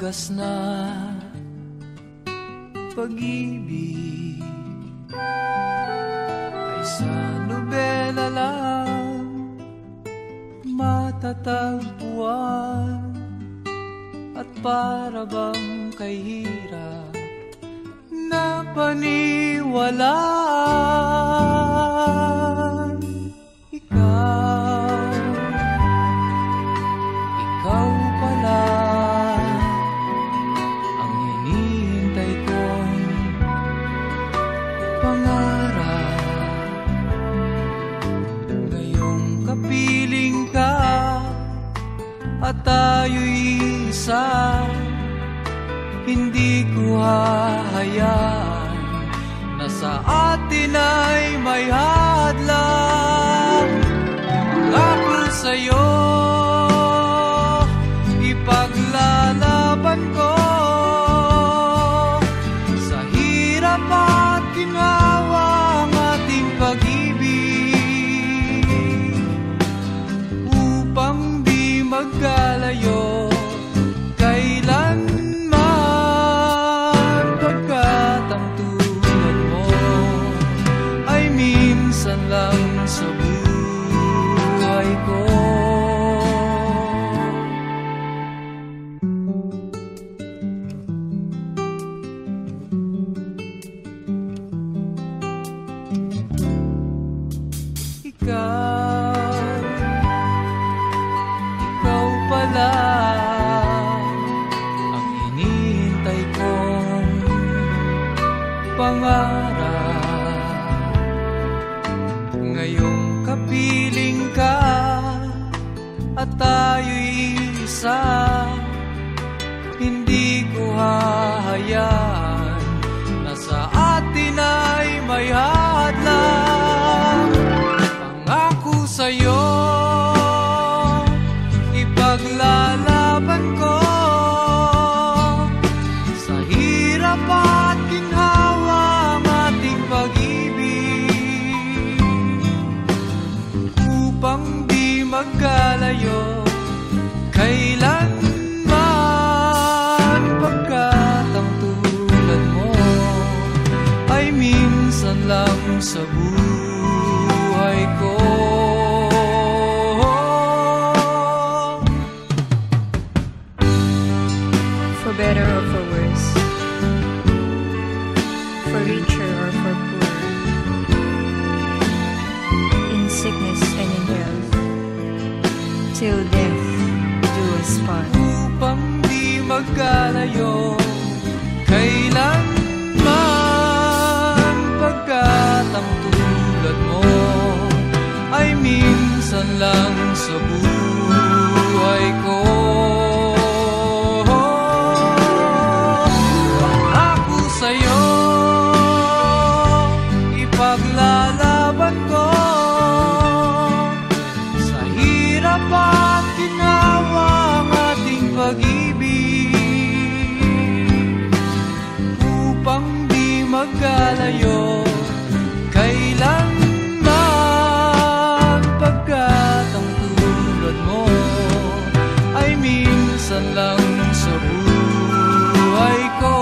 wagas na pag-ibig ay sa nobela lang matatagpuan, at para bang kay hirap na paniwalaan. Ikaw pala ang hinihintay kong pangarap. Ngayong kapiling ka at tayo'y isa, hindi ko hahayaan na sa atin ay may hadlang. Ako sa'yo ipaglalaban ko sa hirap at ginhawa ang ating pag-ibig, upang di magkalayo kailanman, pagkat ang tulad mo ay minsan lang sa buhay ko. Ikaw pala ang hinihintay kong pangarap. Ngayong kapiling ka at tayo'y isa, hindi ko hahayaan na sa atin ay may hadlang. Pangako sa'yo ipaglalaban ko sa hirap at ginhawa ang ating pag-ibig, upang di magkalayo kailanman, pagkat ang tulad mo ay minsan lang sa buhay ko. For better or for worse, for richer or for poor, in sickness and in health, till death do us part. Upang di magkalayo kailanman, pagkat ang tulad mo ay minsan lang sa buhay ko. Pangako sa'yo ipaglalaban ko sa hirap at ginhawa ang ating pag-ibig, upang di magkalayo kailanman, pagkat ang tulad mo ay minsan lang sa buhay ko.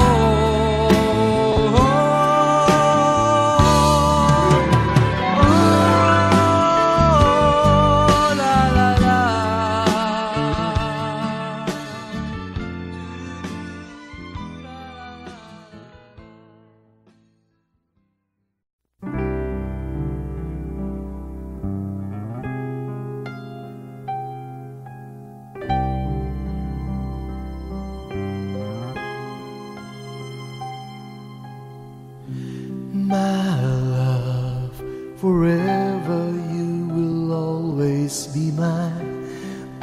My love, forever you will always be my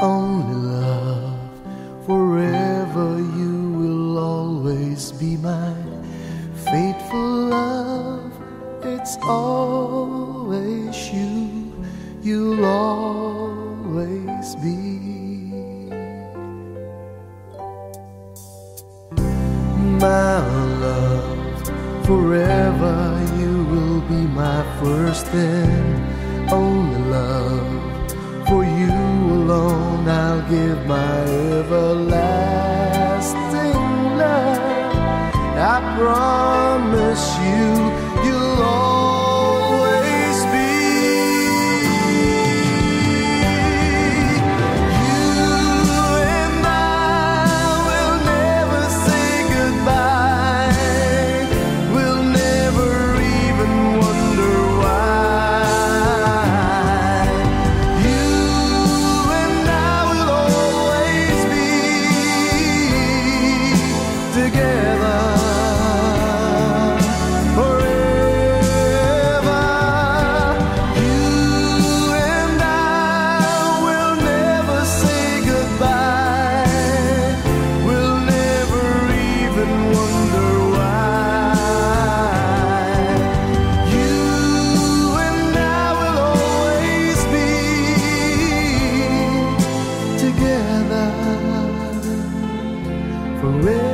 only love. Forever you will always be my faithful love. It's always you, you'll always be. My love, forever you will be my first and only love. For you alone I'll give my everlasting promise you'll always be. You and I will never say goodbye. We'll never even wonder why. You and I will always be together forever. You and I will never say goodbye. We'll never even wonder why. You and I will always be together forever.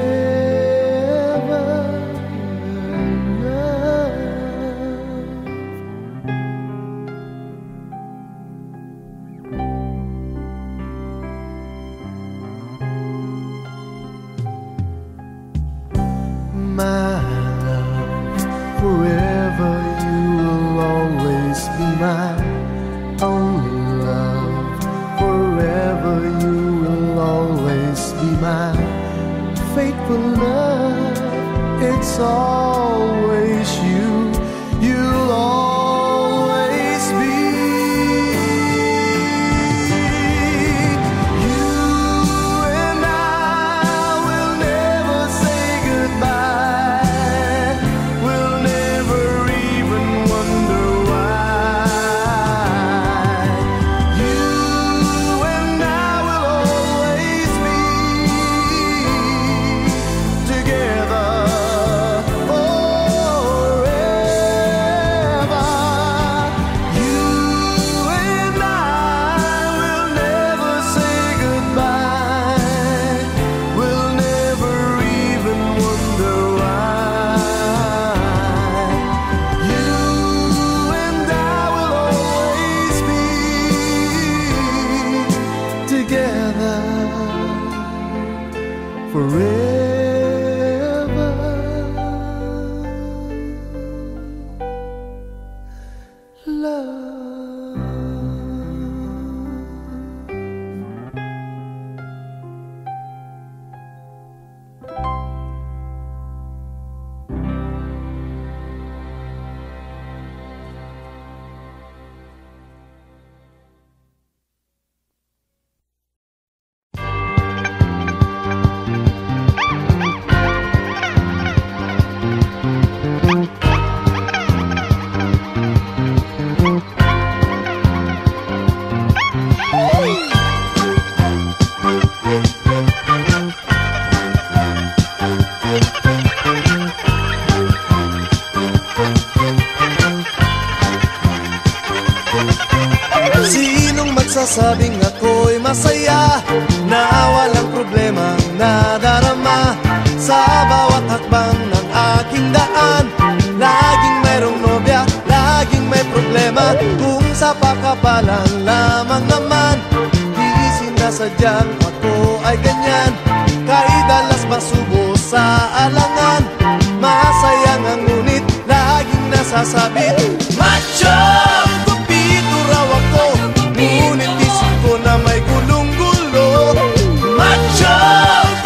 My love, forever you will always be my only love. Forever you will always be my faithful love. It's always you, you'll always be. You and I will never say goodbye. We'll never even wonder why. You and I will always be together forever. You and I will never say goodbye. We'll never even wonder why. You and I will always be together forever. Love. Sinong magsasabing ako'y masaya na walang problemang nadarama sa bawat hakbang ng aking daan? Laging mayroong nobya, laging may problema. Kung sa pakapalan lamang naman, di sinasadyang ako ay ganyan. Kay dalas masubo sa alangan, masaya nga ngunit laging nasasabit. Macho! Kupito raw ako, ngunit isip ko na may gulong-gulo. Macho!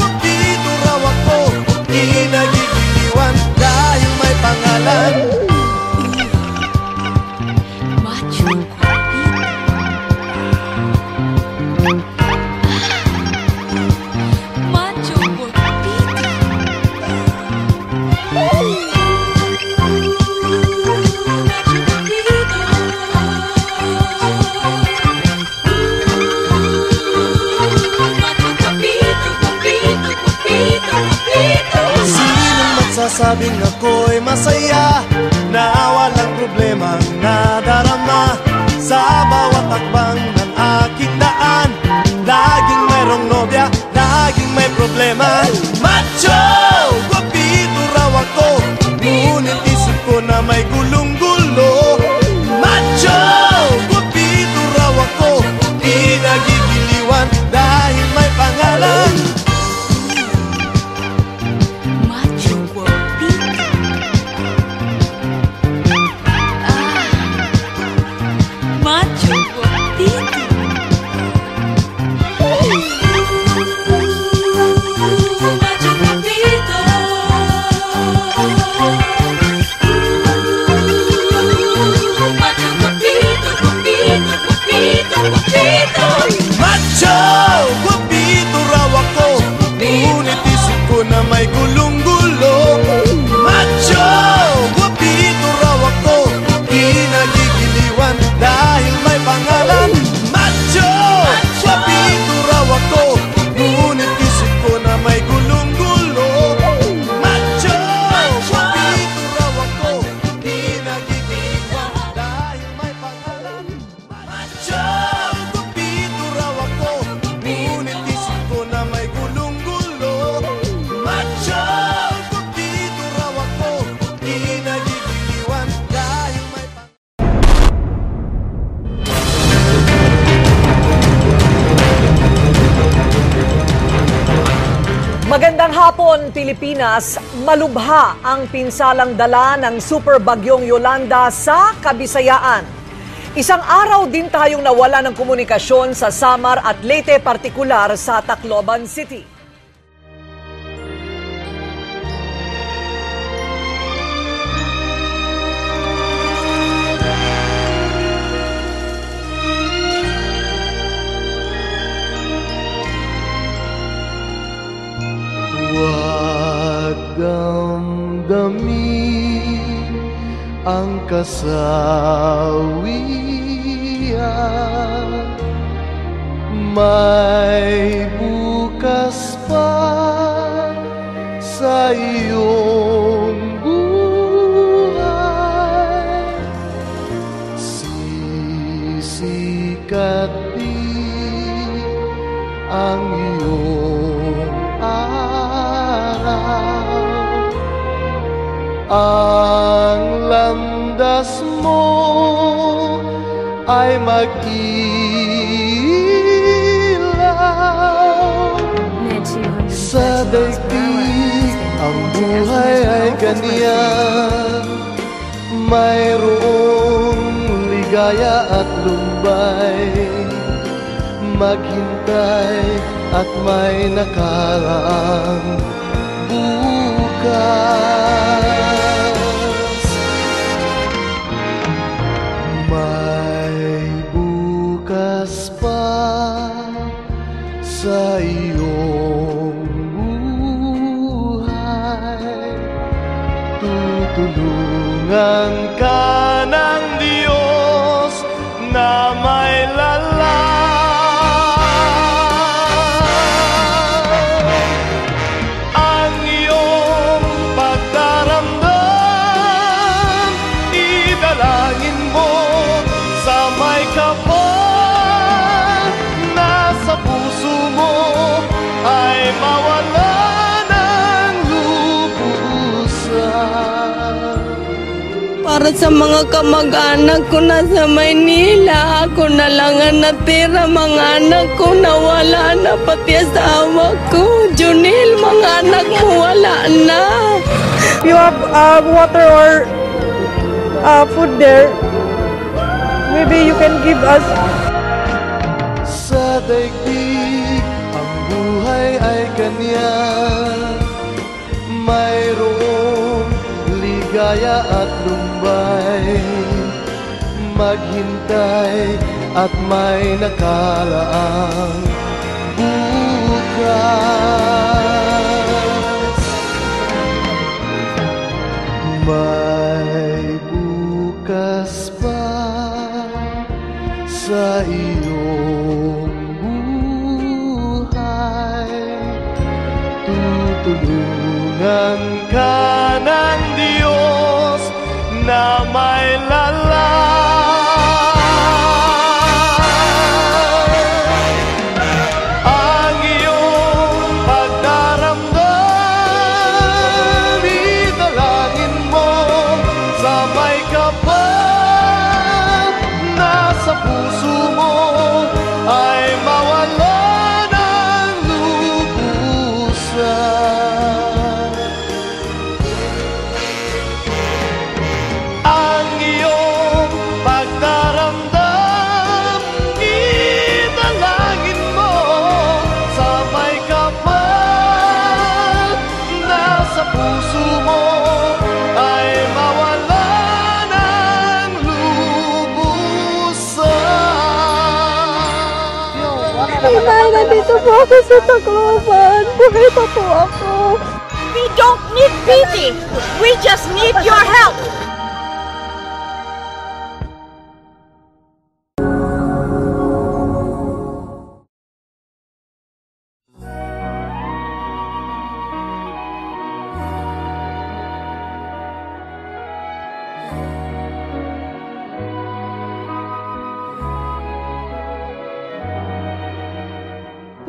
Kupito raw ako, di nagigiliwan dahil may pangalan. Macho Macho Sinong magsasabing ako'y masaya na walang problemang nadarama sa bawat hakbang ng aking daan? Laging mayroong nobya, laging may problema. Macho! Guwapito raw ako, ngunit isip ko na may gulong-gulo. Macho! Guwapito raw ako, di nagigiliwan dahil may pangalan. Macho Guapito. Luzon, Pilipinas, malubha ang pinsalang dala ng super bagyong Yolanda sa Kabisayaan. Isang araw din tayong nawala ng komunikasyon sa Samar at Leyte, partikular sa Tacloban City. Huwag damdamin ang kasawian, may bukas pa sa iyong buhay. Sisikat din ang iyong araw, ang landas mo ay mag-ilaw. Sa daigdig ang buhay ay ganyan, mayroong ligaya at lumbay, maghintay at may nakaraang bukas. May bukas pa sa iyong buhay, tutulungan ka ng Diyos na may lalang. Para sa mga kamag-anak ko na sa Maynila, ako na lang ang natira. Mga anak ko nawala na, pati asawa ko. Junil, mga anak mo wala na. If you have water or food there, maybe you can give us. Sa daigdig ang buhay ay ganyan, mayroong ligaya at lumbay, maghintay at may nakalaang bukas. May bukas pa sa iyong buhay, tutulungan ka ng Diyos na may lalang. Ang iyong pagdaramdam, idalangin mo sa may kapal na sa puso mo ay mawala ng lubusan. Ang iyong pagdaramdam, idalangin mo sa may kapal na sa puso mo ay mawala ng lubusan. Inay, nandito po ako sa Tacloban. Buhay pa po ako. We don't need pity. We just need your help.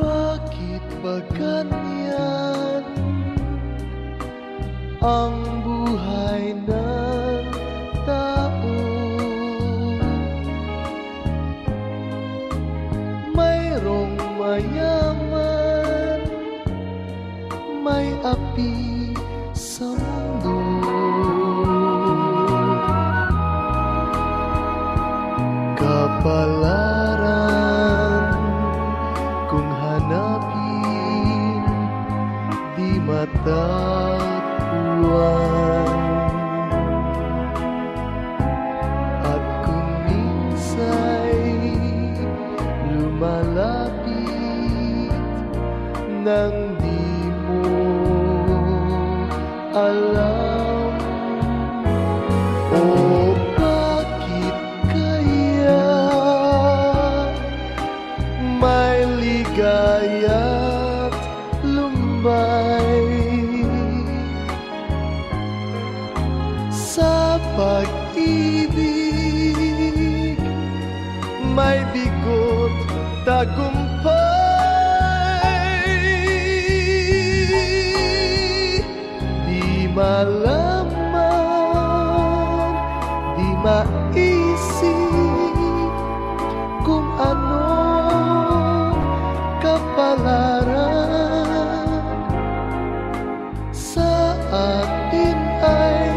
Bakit ba ganyan ang buhay ng tao? Mayroong mayaman, may api kapalaran kung hanapin di matatagpuan. At kung minsa'y lumalapit nang di mo alam, o bakit kaya may ligaya't lumbay sa pag-ibig, may bigot tagumpay. Di malaman, di maisip kung ano kapalaran sa atin ay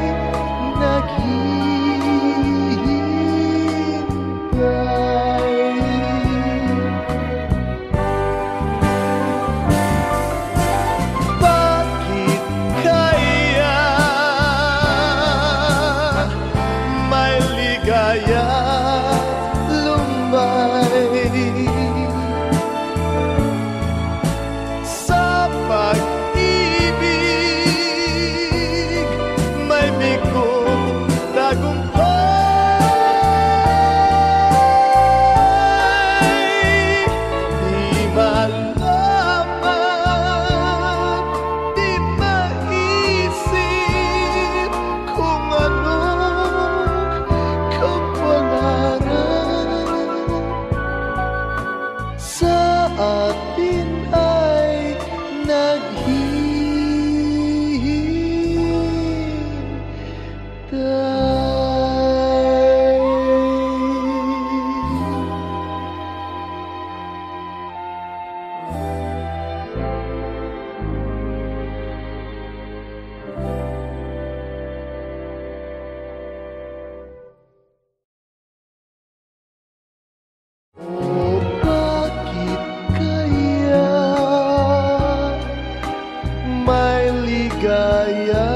naghihintay. Bakit kaya may ligaya lumbay sa pag-ibig, may bigot tagumpay. Di malaman, di maisip kung anong kapalaran sa atin ay o bakit kaya may ligaya